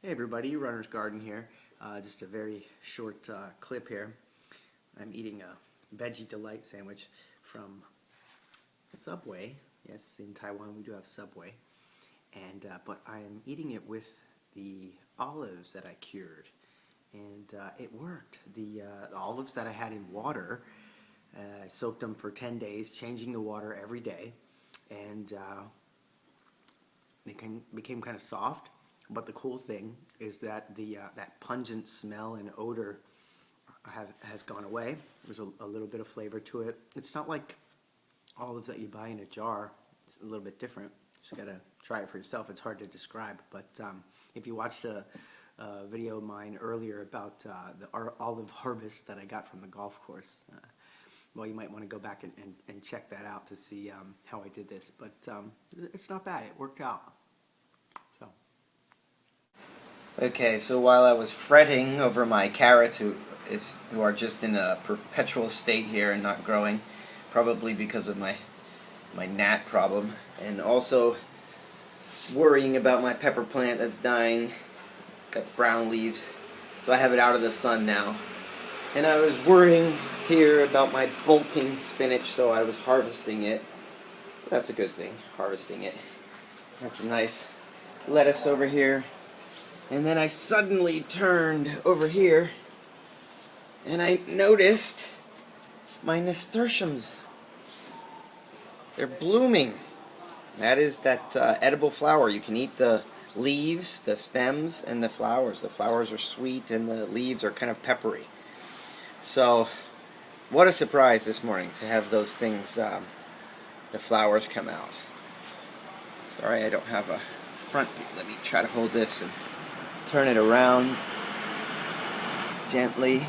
Hey everybody, Runner's Garden here. Just a very short clip here. I'm eating a Veggie Delight sandwich from Subway. Yes, in Taiwan we do have Subway. But I am eating it with the olives that I cured. And it worked. The olives that I had in water, I soaked them for 10 days, changing the water every day. And they became kind of soft. But the cool thing is that that pungent smell and odor has gone away. There's a little bit of flavor to it. It's not like olives that you buy in a jar. It's a little bit different. Just gotta try it for yourself. It's hard to describe. But if you watched a video of mine earlier about the olive harvest that I got from the golf course, well, you might want to go back and check that out to see how I did this. But it's not bad. It worked out. Okay, so while I was fretting over my carrots, who are just in a perpetual state here and not growing, probably because of my gnat problem, and also worrying about my pepper plant that's dying, got the brown leaves, so I have it out of the sun now. And I was worrying here about my bolting spinach, so I was harvesting it. That's a good thing, harvesting it. That's a nice lettuce over here. And then I suddenly turned over here and I noticed my nasturtiums. They're blooming. That is that edible flower. You can eat the leaves, the stems, and the flowers. The flowers are sweet and the leaves are kind of peppery. So, what a surprise this morning to have those things, the flowers come out. Sorry I don't have a front. Let me try to hold this and turn it around gently.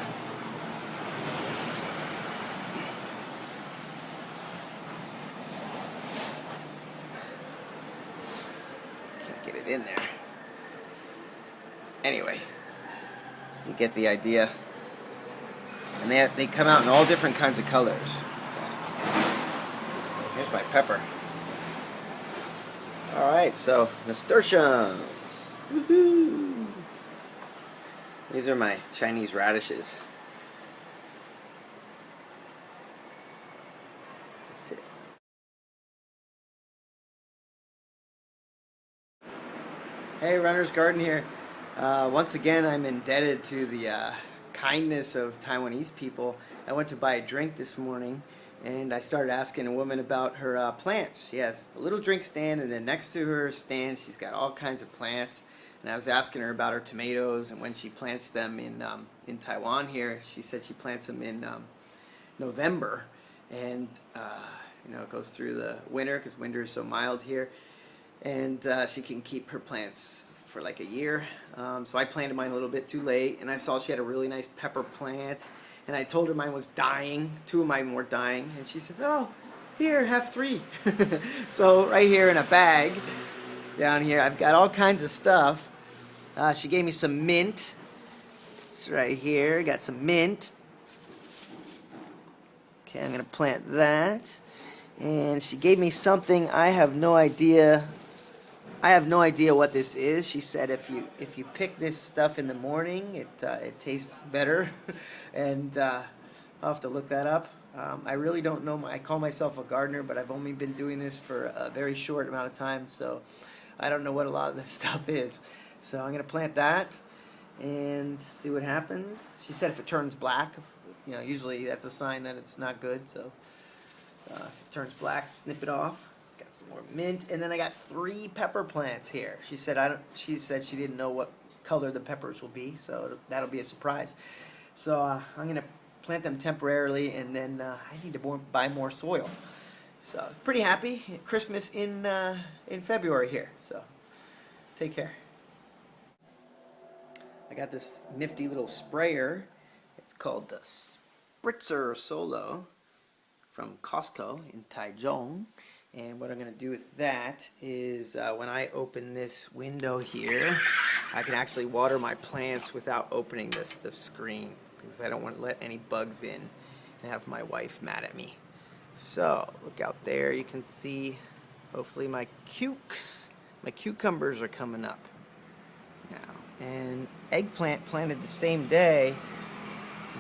Can't get it in there. Anyway, you get the idea. And they come out in all different kinds of colors. Here's my pepper. Alright, so nasturtiums. Woohoo! These are my Chinese radishes. That's it. Hey, Runner's Garden here. Once again, I'm indebted to the kindness of Taiwanese people. I went to buy a drink this morning, and I started asking a woman about her plants. She has a little drink stand, and then next to her stand, she's got all kinds of plants. And I was asking her about her tomatoes and when she plants them in Taiwan here. She said she plants them in November, and you know, it goes through the winter because winter is so mild here, and she can keep her plants for like a year. So I planted mine a little bit too late, and I saw she had a really nice pepper plant, and I told her mine was dying. 2 of mine were dying, and she says, "Oh, here, have 3." So right here in a bag down here, I've got all kinds of stuff. She gave me some mint. It's right here. Got some mint. Okay, I'm gonna plant that. And she gave me something. I have no idea. I have no idea what this is. She said if you pick this stuff in the morning, it tastes better. And I'll have to look that up. I really don't know. I call myself a gardener, but I've only been doing this for a very short amount of time, so I don't know what a lot of this stuff is. So I'm going to plant that and see what happens. She said if it turns black, you know, usually that's a sign that it's not good. So if it turns black, snip it off. Got some more mint, and then I got 3 pepper plants here. She said she said she didn't know what color the peppers will be, so that'll be a surprise. So I'm going to plant them temporarily, and then I need to buy more soil. So pretty happy. Christmas in February here. So take care. I got this nifty little sprayer. It's called the Spritzer Solo from Costco in Taiwan. And what I'm going to do with that is when I open this window here, I can actually water my plants without opening the screen, because I don't want to let any bugs in and have my wife mad at me. So look out there, you can see hopefully my cucumbers are coming up now. And eggplant planted the same day,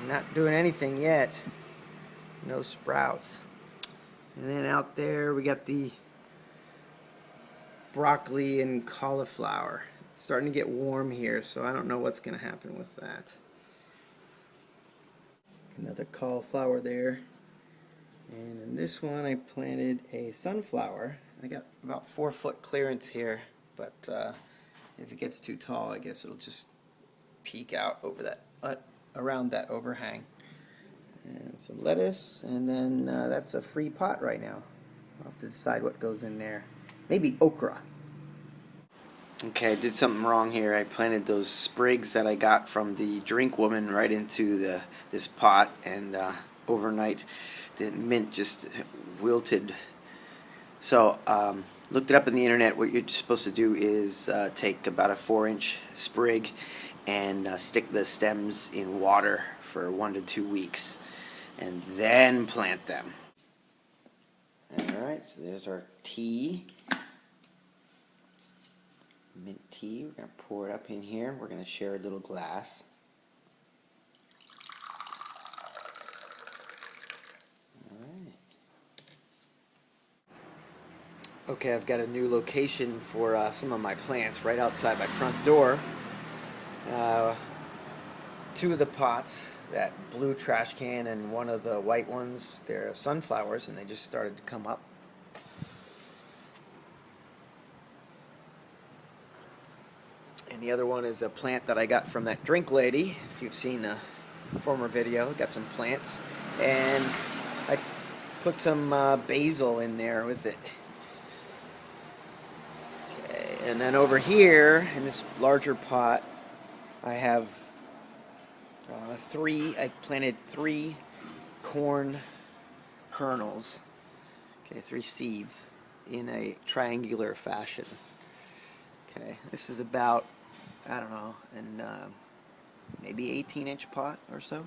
not doing anything yet. No sprouts. And then out there we got the broccoli and cauliflower. It's starting to get warm here, so I don't know what's going to happen with that. Another cauliflower there. And in this one I planted a sunflower. I got about 4-foot clearance here, but if it gets too tall, I guess it'll just peek out over that, around that overhang. And some lettuce, and then that's a free pot right now. I'll have to decide what goes in there. Maybe okra. Okay, I did something wrong here. I planted those sprigs that I got from the drink woman right into this pot, and overnight the mint just wilted. So looked it up on the internet. What you're supposed to do is take about a 4-inch sprig and stick the stems in water for 1 to 2 weeks and then plant them. Alright, so there's our tea. Mint tea. We're going to pour it up in here. We're going to share a little glass. Alright. Okay, I've got a new location for some of my plants right outside my front door. 2 of the pots, that blue trash can and one of the white ones, they're sunflowers and they just started to come up. And the other one is a plant that I got from that drink lady. If you've seen a former video, got some plants. And I put some basil in there with it. Okay, and then over here, in this larger pot, I have I planted 3 corn kernels. Okay, 3 seeds in a triangular fashion. Okay, this is about, I don't know, in maybe 18-inch pot or so.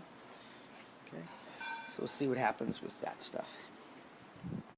Okay, so we'll see what happens with that stuff.